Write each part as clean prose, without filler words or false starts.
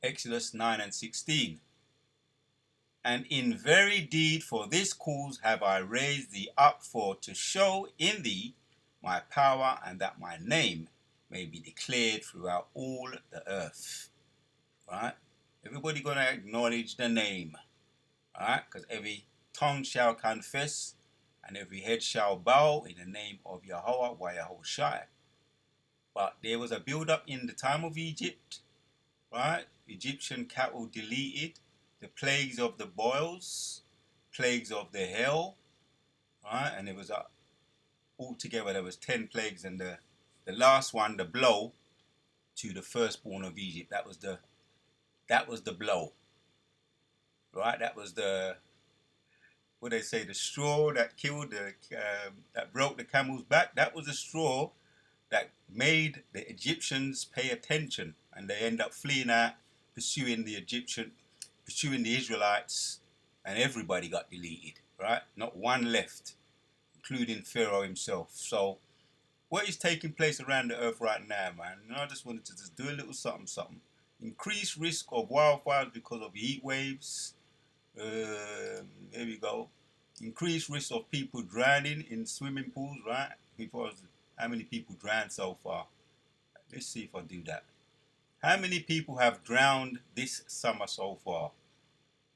Exodus 9 and 16. And in very deed for this cause have I raised thee up, for to show in thee my power, and that my name may be declared throughout all the earth. Right? Everybody gonna acknowledge the name. Alright? Because every tongue shall confess and every head shall bow in the name of Yahweh wa Yahushai. But there was a build up in the time of Egypt. Right? Egyptian cattle deleted, the plagues of the boils, plagues of the hail, right? And it was altogether there was 10 plagues, and the last one, the blow to the firstborn of Egypt. That was the blow, right? That was the, what they say, the straw that killed that broke the camel's back. That was the straw that made the Egyptians pay attention, and they end up fleeing out, pursuing the Israelites, and everybody got deleted, right? Not one left, including Pharaoh himself. So what is taking place around the earth right now, man? I just wanted to just do a little something, something. Increased risk of wildfires because of heat waves. There we go. Increased risk of people drowning in swimming pools, right? How many people drowned so far? Let's see if I do that. How many people have drowned this summer so far?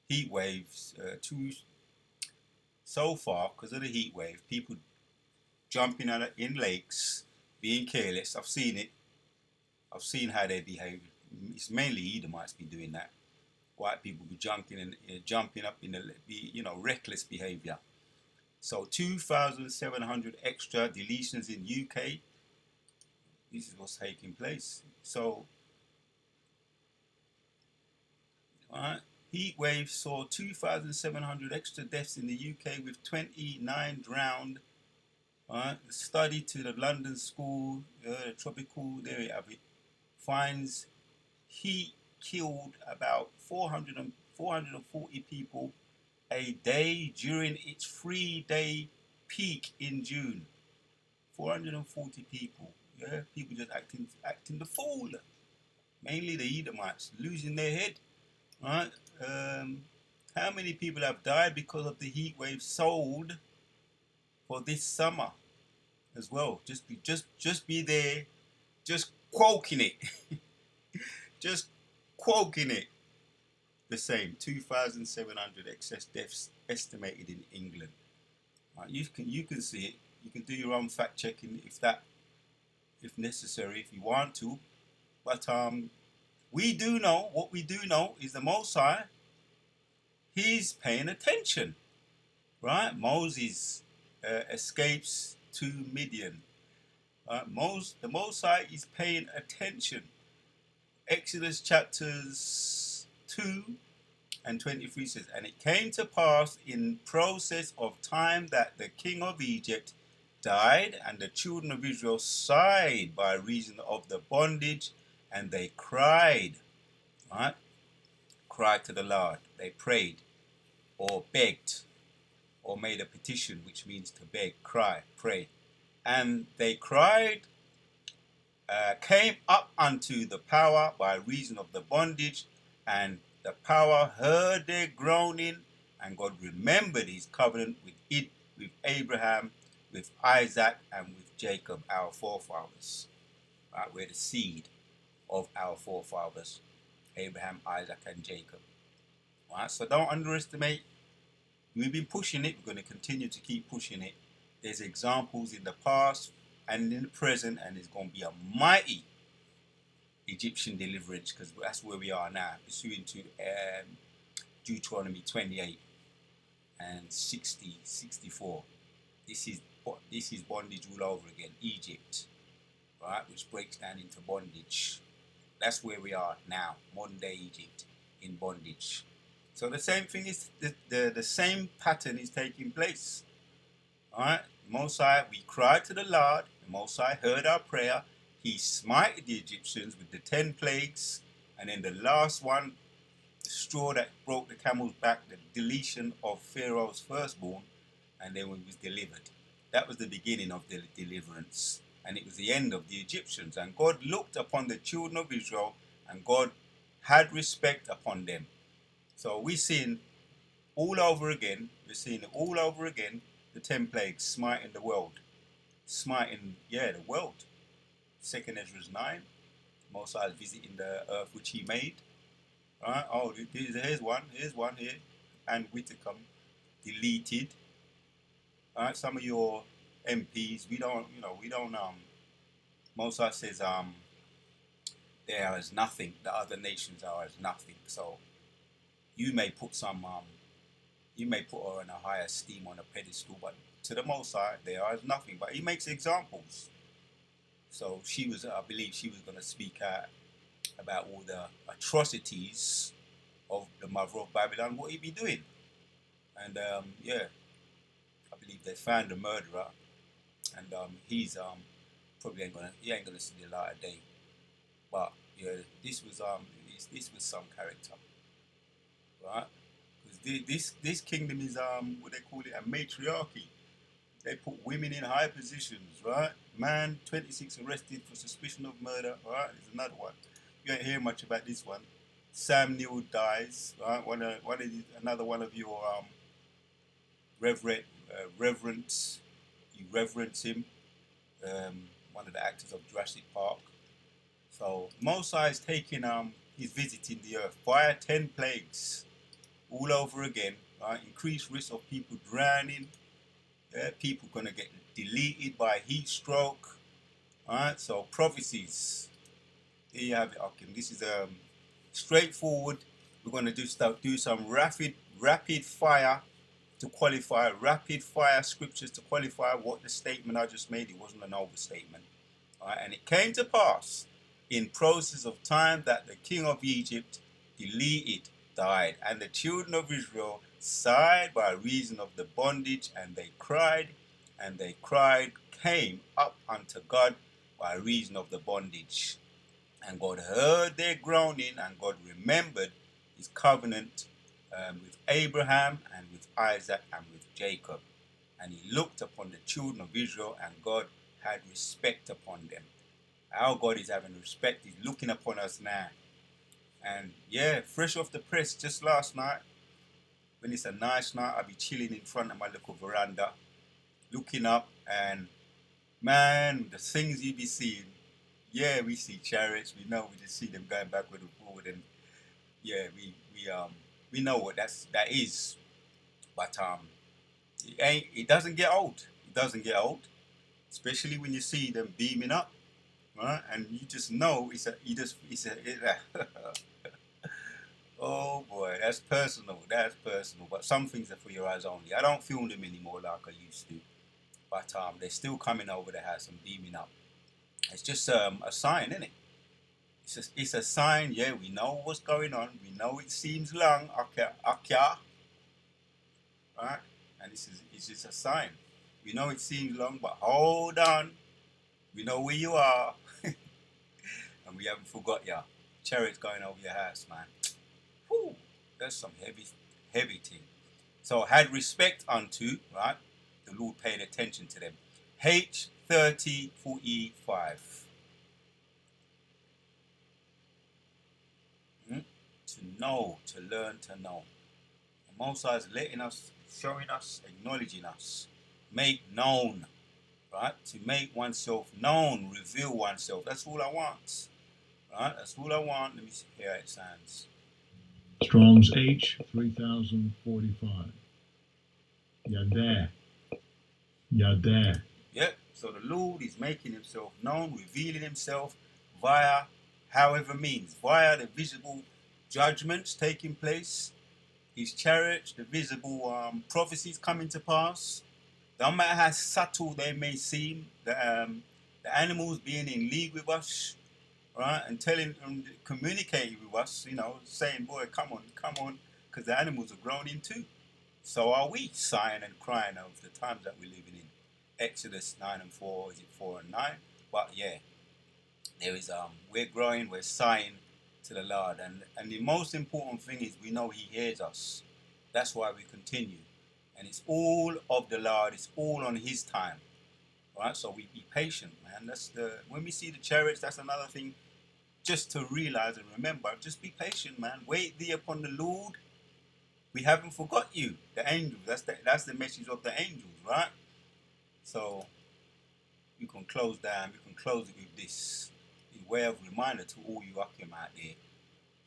Heat waves, so far, because of the heat wave, people jumping in lakes, being careless. I've seen it. I've seen how they behave. It's mainly Edomites be doing that. White people be jumping up in the reckless behavior. So 2,700 extra deletions in UK. This is what's taking place. So, alright, heat wave saw 2,700 extra deaths in the UK, with 29 drowned. Alright, the study to the London School, the tropical, there we have it, finds heat killed about 440 people a day during its 3-day peak in June. 440 people. Yeah, people just acting the fool. Mainly the Edomites losing their head. Right? How many people have died because of the heat wave sold for this summer as well? Just be there, just quoking it, just quoking it. The same 2,700 excess deaths estimated in England. Right? You can see it. You can do your own fact checking if necessary, if you want to. But we do know, what we do know is the Most High, he's paying attention, right? Moses escapes to Midian. The Most High is paying attention. Exodus chapters 2 and 23 says, and it came to pass in process of time that the king of Egypt died, and the children of Israel sighed by reason of the bondage, and they cried, right? Cried to the Lord. They prayed, or begged, or made a petition, which means to beg, cry, pray. And they cried, came up unto the power by reason of the bondage, and the power heard their groaning, and God remembered his covenant with Abraham, with Isaac, and with Jacob, our forefathers. Right? We're the seed of our forefathers, Abraham, Isaac, and Jacob. Right? So don't underestimate. We've been pushing it. We're going to continue to keep pushing it. There's examples in the past and in the present, and it's going to be a mighty Egyptian deliverance, because that's where we are now, pursuing to Deuteronomy 28 and 60, 64. This is bondage all over again. Egypt, right, which breaks down into bondage. That's where we are now, modern day Egypt, in bondage. So the same thing is the same pattern is taking place. All right, Most High, we cried to the Lord. The Most High heard our prayer. He smited the Egyptians with the 10 plagues, and then the last one, the straw that broke the camel's back, the deletion of Pharaoh's firstborn, and then he was delivered. That was the beginning of the deliverance, and it was the end of the Egyptians. And God looked upon the children of Israel, and God had respect upon them. So we're seeing all over again, the 10 plagues smiting the world. Smiting, the world. Second Ezra's 9, Most High is visiting the earth which he made. Right? Oh, here's one here. And Whitcomb, deleted. Right? Some of your MPs, we don't, Most High says, they are as nothing. The other nations are as nothing. So you may put her in a higher esteem on a pedestal, but to the Most High, they are as nothing. But he makes examples. So I believe she was going to speak out about all the atrocities of the mother of Babylon, what he be doing. And I believe they found the murderer, and he's probably ain't gonna see the light of day. But this was some character, right? Because this kingdom is what they call it, a matriarchy. They put women in high positions, right? Man, 26 arrested for suspicion of murder, right? There's another one. You don't hear much about this one. Sam Neill dies, right? Another one of your reverence. You reverence him. One of the actors of Jurassic Park. So Most High is he's visiting the earth via 10 plagues all over again, right? Increased risk of people drowning. People gonna get deleted by heat stroke. Alright, so prophecies. Here you have it, Akim. This is straightforward. We're gonna do some rapid fire to qualify, rapid fire scriptures to qualify what the statement I just made. It wasn't an overstatement. Alright, and it came to pass in process of time that the king of Egypt died, and the children of Israel sighed by reason of the bondage, and they cried, came up unto God by reason of the bondage. And God heard their groaning, and God remembered his covenant with Abraham and with Isaac and with Jacob. And he looked upon the children of Israel, and God had respect upon them. Our God is having respect. He's looking upon us now. And fresh off the press just last night, when it's a nice night, I'll be chilling in front of my little veranda, looking up, and man, the things you be seeing. Yeah, we see chariots. We know we just see them going backward and forward, and we know what that is. But it doesn't get old. It doesn't get old, especially when you see them beaming up, right? And you just know oh boy, that's personal. That's personal. But some things are for your eyes only. I don't film them anymore like I used to. But they're still coming over the house and beaming up. It's just a sign, isn't it? It's a sign. Yeah, we know what's going on. We know it seems long. Akia. Right? And it's just a sign. We know it seems long, but hold on. We know where you are. And we haven't forgot ya. Chariots going over your house, man. Whew, that's some heavy thing. So had respect unto, right? The Lord paid attention to them. H3045. To know, to learn, to know. The Most High is letting us, showing us, acknowledging us. Make known, right? To make oneself known, reveal oneself. That's all I want. Right? That's all I want. Let me see how it sounds. Strong's H 3045. Yadah. Yep. So the Lord is making himself known, revealing himself via however means, via the visible judgments taking place, his chariots, the visible prophecies coming to pass. No matter how subtle they may seem, the animals being in league with us, right, and communicating with us, saying, boy, come on, because the animals are groaning too. So are we, sighing and crying over the times that we're living in. Exodus 9 and 4, is it 4 and 9? But there is we're growing, we're sighing to the Lord, and the most important thing is we know he hears us. That's why we continue. And it's all of the Lord, it's all on his time. Right? So we be patient, man. When we see the chariots, that's another thing. just to realize and remember, just be patient, man. Wait thee upon the Lord. We haven't forgot you. The angels. That's the message of the angels, right? So you can close down. You can close it with this in way of reminder to all you Akim out there.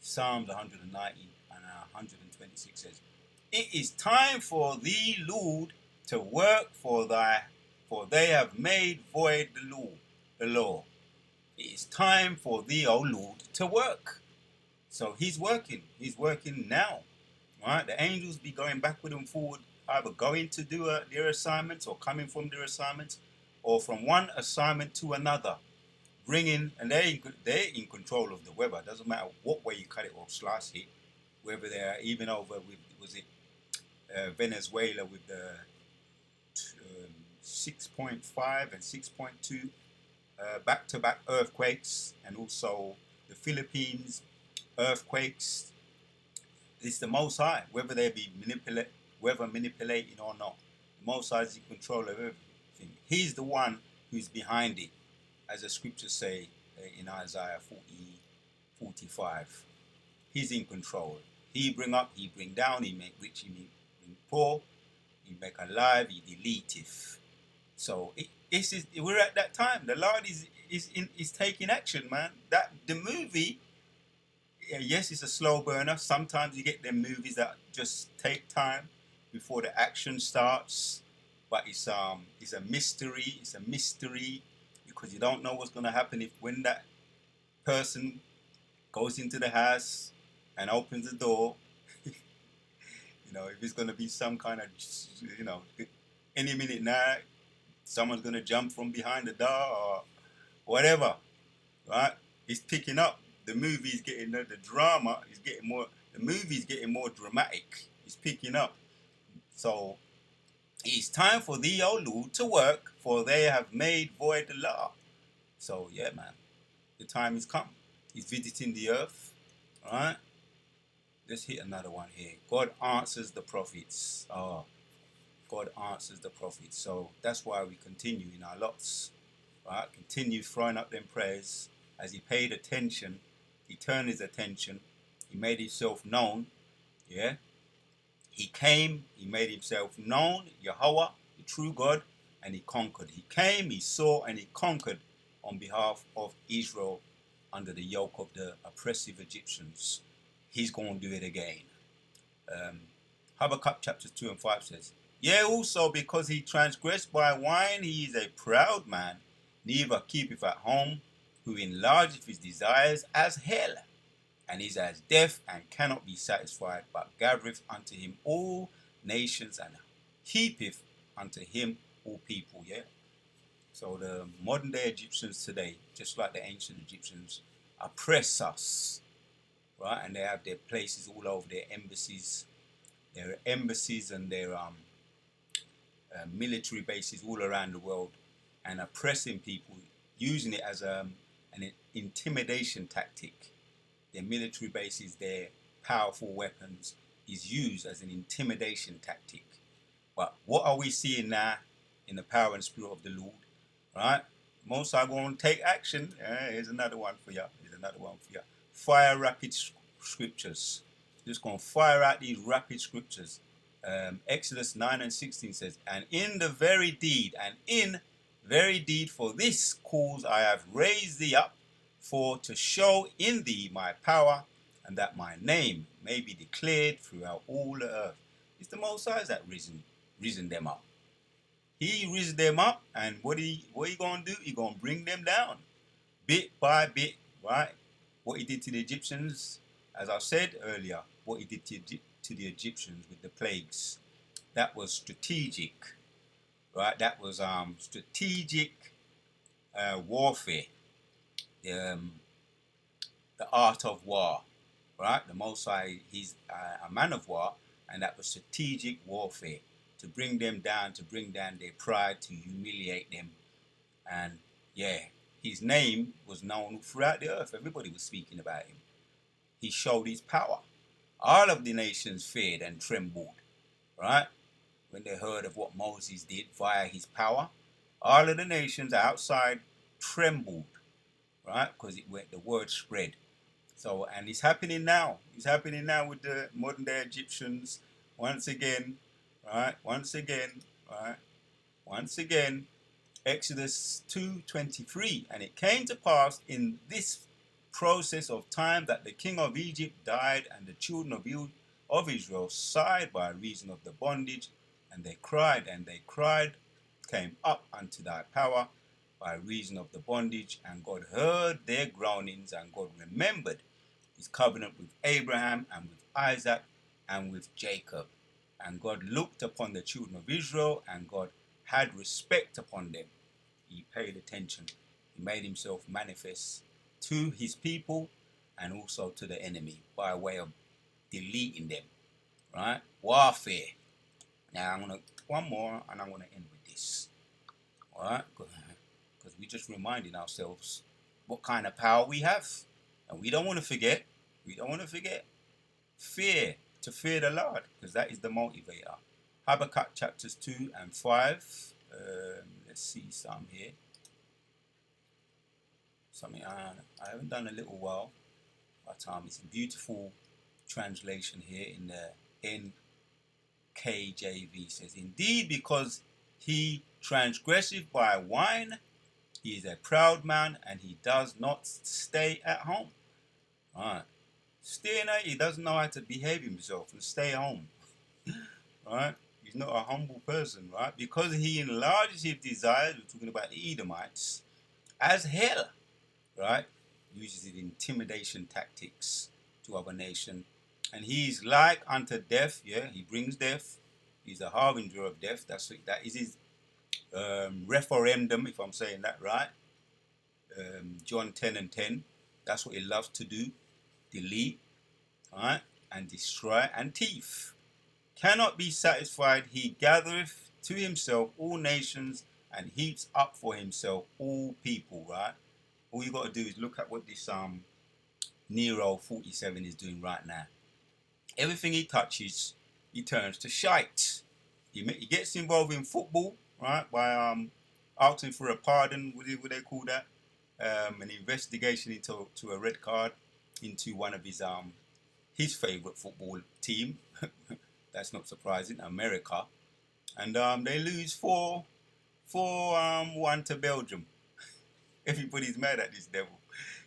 Psalms 190 and 126 says, "It is time for thee, Lord, to work for they have made void the law. It is time for thee, O Lord, to work." So he's working. He's working now. Right? The angels be going backward and forward, either going to do their assignments or coming from their assignments, or from one assignment to another, bringing, and they're in control of the weather. It doesn't matter what way you cut it or slice it, whether they're even over with, was it Venezuela with the 6.5 and 6.2 back-to-back earthquakes, and also the Philippines earthquakes. It's the Most High, whether they be manipulating or not. The Most High is in control of everything. He's the one who's behind it, as the scriptures say in Isaiah 45. He's in control. He bring up, he bring down, he make rich, he make poor, he make alive, he deleteth. So we're at that time. The Lord is taking action, man. That the movie, yes, it's a slow burner. Sometimes you get them movies that just take time before the action starts. But it's a mystery. It's a mystery because you don't know what's going to happen when that person goes into the house and opens the door. If it's going to be some kind of, any minute now, someone's going to jump from behind the door or whatever, right? It's picking up. The movie's getting, the drama is getting more, the movie's getting more dramatic. It's picking up. So, it's time for thee, O Lord, to work, for they have made void the law. So, yeah, man, the time has come. He's visiting the earth, all right? Let's hit another one here. God answers the prophets. Oh, God answers the prophets. So that's why we continue in our lots, right? Continue throwing up them prayers as he paid attention. He turned his attention. He made himself known. Yeah. He came. He made himself known. Yahweh, the true God, and he conquered. He came, he saw, and he conquered on behalf of Israel under the yoke of the oppressive Egyptians. He's going to do it again. Habakkuk chapters 2 and 5 says, "Yea, also because he transgressed by wine, he is a proud man, neither keepeth at home, who enlargeth his desires as hell, and is as deaf and cannot be satisfied, but gathereth unto him all nations, and heapeth unto him all people." Yeah. So the modern day Egyptians today, just like the ancient Egyptians, oppress us, right? And they have their places all over, their embassies and their military bases all around the world, and oppressing people, using it as an intimidation tactic. Their military bases, their powerful weapons, is used as an intimidation tactic. But what are we seeing now in the power and spirit of the Lord? Right? Most are going to take action. Here's another one for you. Fire rapid scriptures. Just going to fire out these rapid scriptures. Exodus 9 and 16 says, "And in very deed, for this cause I have raised thee up, for to show in thee my power, and that my name may be declared throughout all the earth." It's the Most High that risen them up. He raised them up, and what he going to do? He going to bring them down, bit by bit, right? What he did to the Egyptians, as I said earlier, what he did to the Egyptians with the plagues, that was strategic, right? That was strategic warfare, the art of war, right? The Most High, he's a man of war, and that was strategic warfare, to bring them down, to bring down their pride, to humiliate them. And yeah, his name was known throughout the earth. Everybody was speaking about him. He showed his power. All of the nations feared and trembled, right? When they heard of what Moses did via his power, all of the nations outside trembled, right? Because the word spread. So, and it's happening now. It's happening now with the modern day Egyptians. Once again, right? Once again, right? Once again, Exodus 2:23, and it came to pass in this process of time that the king of Egypt died, and the children of Israel sighed by reason of the bondage, and they cried, came up unto thy power by reason of the bondage, and God heard their groanings, and God remembered his covenant with Abraham and with Isaac and with Jacob. And God looked upon the children of Israel, and God had respect upon them. He paid attention. He made himself manifest to his people and also to the enemy by way of deleting them. Right? Warfare. Now I'm gonna one more and I'm gonna end with this. Alright? Because we're just reminding ourselves what kind of power we have. And we don't want to forget. We don't want to forget. Fear. To fear the Lord. Because that is the motivator. Habakkuk chapters 2 and 5. Let's see some here. Something I haven't done a little while, but it's a beautiful translation here in the NKJV. It says, indeed, because he transgresseth by wine, he is a proud man, and he does not stay at home. Right. Staying out, he doesn't know how to behave himself and stay home. Right? He's not a humble person, right? Because he enlarges his desires, we're talking about the Edomites, as hell. Right? Uses his intimidation tactics to other nation. And he's like unto death, yeah, he brings death. He's a harbinger of death. That is his referendum, if I'm saying that right. John 10 and 10. That's what he loves to do. Delete, right, and destroy and thief. Cannot be satisfied. He gathereth to himself all nations and heaps up for himself all people, right? All you got to do is look at what this Nero 47 is doing right now. Everything he touches, he turns to shite. He gets involved in football, right, by asking for a pardon, what do they call that? An investigation into a red card into one of his favourite football team. That's not surprising, America. And they lose 4-1 to Belgium. Everybody's mad at this devil.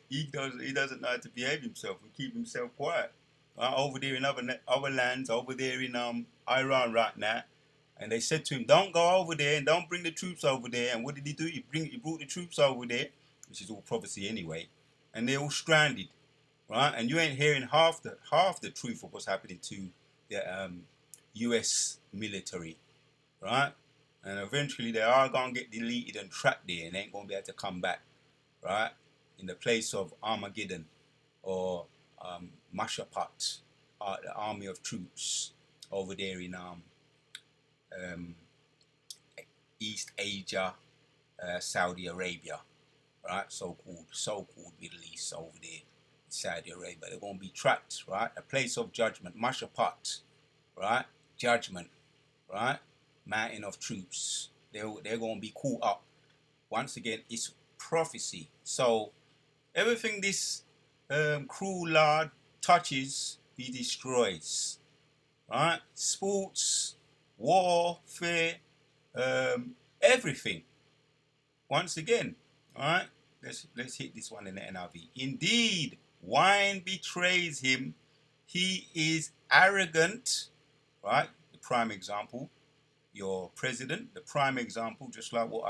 He doesn't know how to behave himself and keep himself quiet. Over there in other lands, over there in Iran right now. And they said to him, don't go over there and don't bring the troops over there. And what did he do? He brought the troops over there, which is all prophecy anyway. And they're all stranded, right? And you ain't hearing half the truth of what's happening to the U.S. military, right? And eventually they are going to get deleted and trapped there and ain't going to be able to come back, right? In the place of Armageddon or Mashaphat, the army of troops over there in East Asia, Saudi Arabia, right? So-called Middle East over there, Saudi Arabia. They're going to be trapped, right? A place of judgment, Mashaphat, right? Judgment, right? Mountain of troops. They're going to be caught up. Once again, it's prophecy. So everything this cruel Lord touches, he destroys. Right? Sports, warfare, everything. Once again, all right? Let's hit this one in the NIV. Indeed, wine betrays him. He is arrogant. Right? The prime example. Your president, the prime example, just like what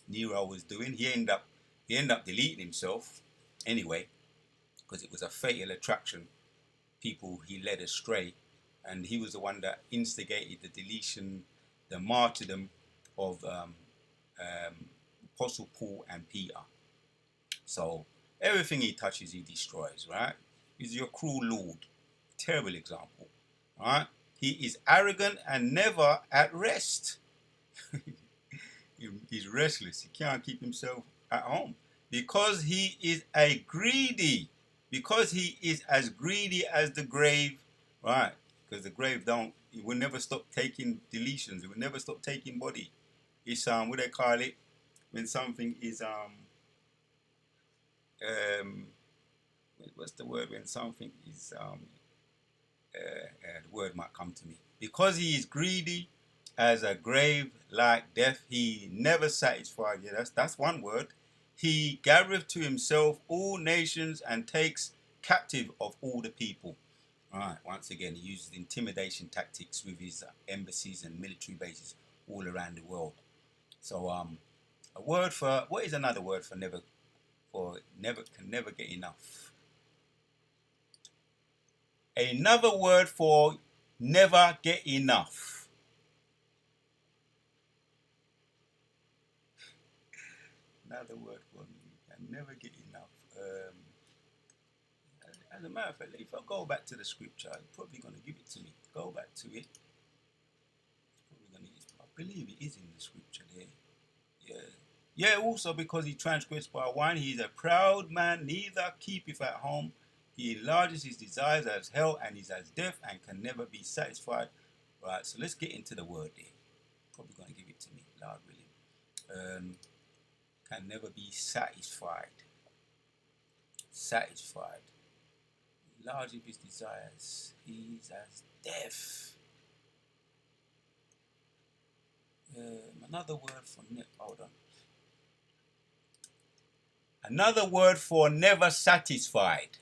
Nero was doing. He ended up deleting himself anyway, because it was a fatal attraction. People he led astray, and he was the one that instigated the deletion, the martyrdom of Apostle Paul and Peter. So everything he touches, he destroys. Right? He's your cruel Lord. Terrible example. Right? He is arrogant and never at rest. He's restless. He can't keep himself at home because he is a greedy. Because he is as greedy as the grave, right? Because the grave it will never stop taking deletions. It will never stop taking body. It's what they call it when something is what's the word when something is the word might come to me. Because he is greedy as a grave like death, he never satisfied. Yeah, that's one word. He gathereth to himself all nations and takes captive of all the people. All right, once again, he uses intimidation tactics with his embassies and military bases all around the world. So, a word for what is another word for never? For never can never get enough. Another word for never get enough. Another word for can never get enough. As a matter of fact, if I go back to the scripture, it's probably going to give it to me. Go back to it. I believe it is in the scripture there. Yeah. Yeah, also because he transgressed by wine, he is a proud man, neither keepeth at home. He enlarges his desires as hell, and is as deaf, and can never be satisfied. Right, so let's get into the word there. Probably going to give it to me, Lord willing. Can never be satisfied. Satisfied. Enlarge of his desires. He is as deaf. Another word for hold on. Another word for never satisfied.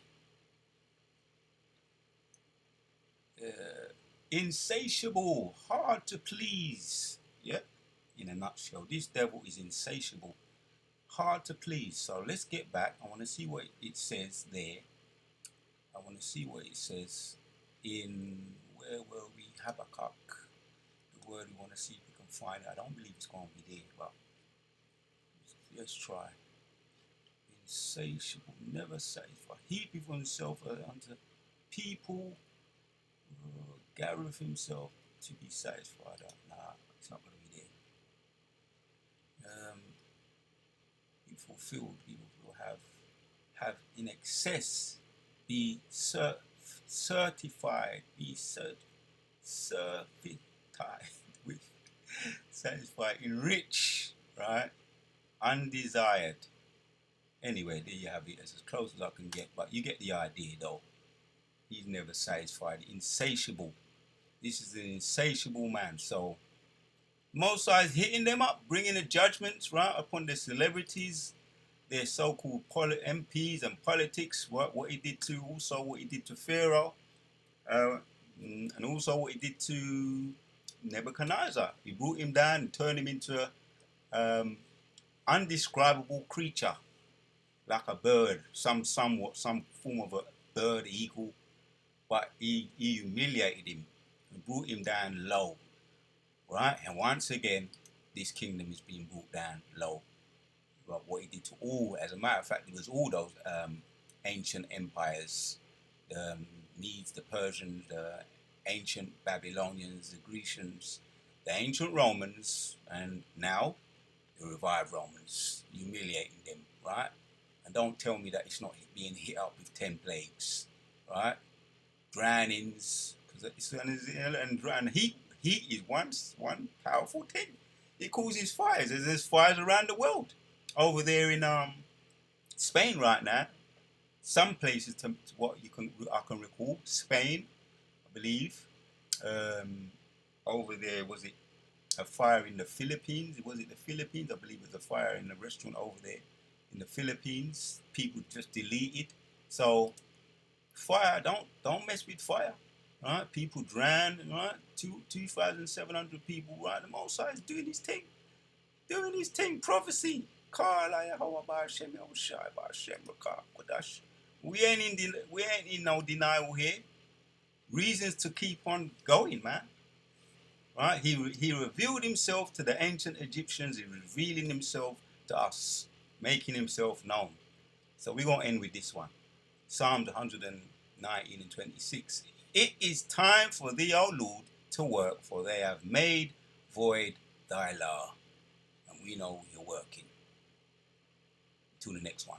Insatiable, hard to please. Yeah, in a nutshell, this devil is insatiable, hard to please. So let's get back. I want to see what it says there. I want to see what it says in, where were we? Habakkuk. The word we want to see if we can find it. I don't believe it's going to be there, but let's try. Insatiable, never satisfied. Heapeth himself unto people, gathereth himself to be satisfied. Nah, it's not going to be there. Be fulfilled. People will have in excess. Be certified. Be certified with satisfied. Enrich, right? Undesired. Anyway, there you have it. It's as close as I can get, but you get the idea, though. He's never satisfied. Insatiable. This is an insatiable man. So, Most High is hitting them up, bringing the judgments right upon the celebrities, their so-called MPs and politics. What he did to, also what he did to Pharaoh, and also what he did to Nebuchadnezzar. He brought him down and turned him into an undescribable creature, like a bird, some form of a bird, eagle. But he humiliated him and brought him down low, right? And once again, this kingdom is being brought down low. But what he did to all, as a matter of fact, it was all those ancient empires, the Medes, the Persians, the ancient Babylonians, the Grecians, the ancient Romans, and now the revived Romans, humiliating them, right? And don't tell me that it's not being hit up with 10 plagues, right? Drownings, and heat is one powerful thing. It causes fires. There's fires around the world. Over there in Spain right now, some places to what I can recall, Spain, I believe. Over there, was it a fire in the Philippines? Was it the Philippines? I believe it was a fire in the restaurant over there in the Philippines. People just deleted. So fire, don't mess with fire. Right? People drown, right? 2,700 people, right? The Most High is doing his thing. Prophecy. We ain't in no denial here. Reasons to keep on going, man. Right? He revealed himself to the ancient Egyptians. He's revealing himself to us, making himself known. So we're going to end with this one. Psalms 119 and 26. It is time for thee, O Lord, to work, for they have made void thy law. And we know you're working. To the next one.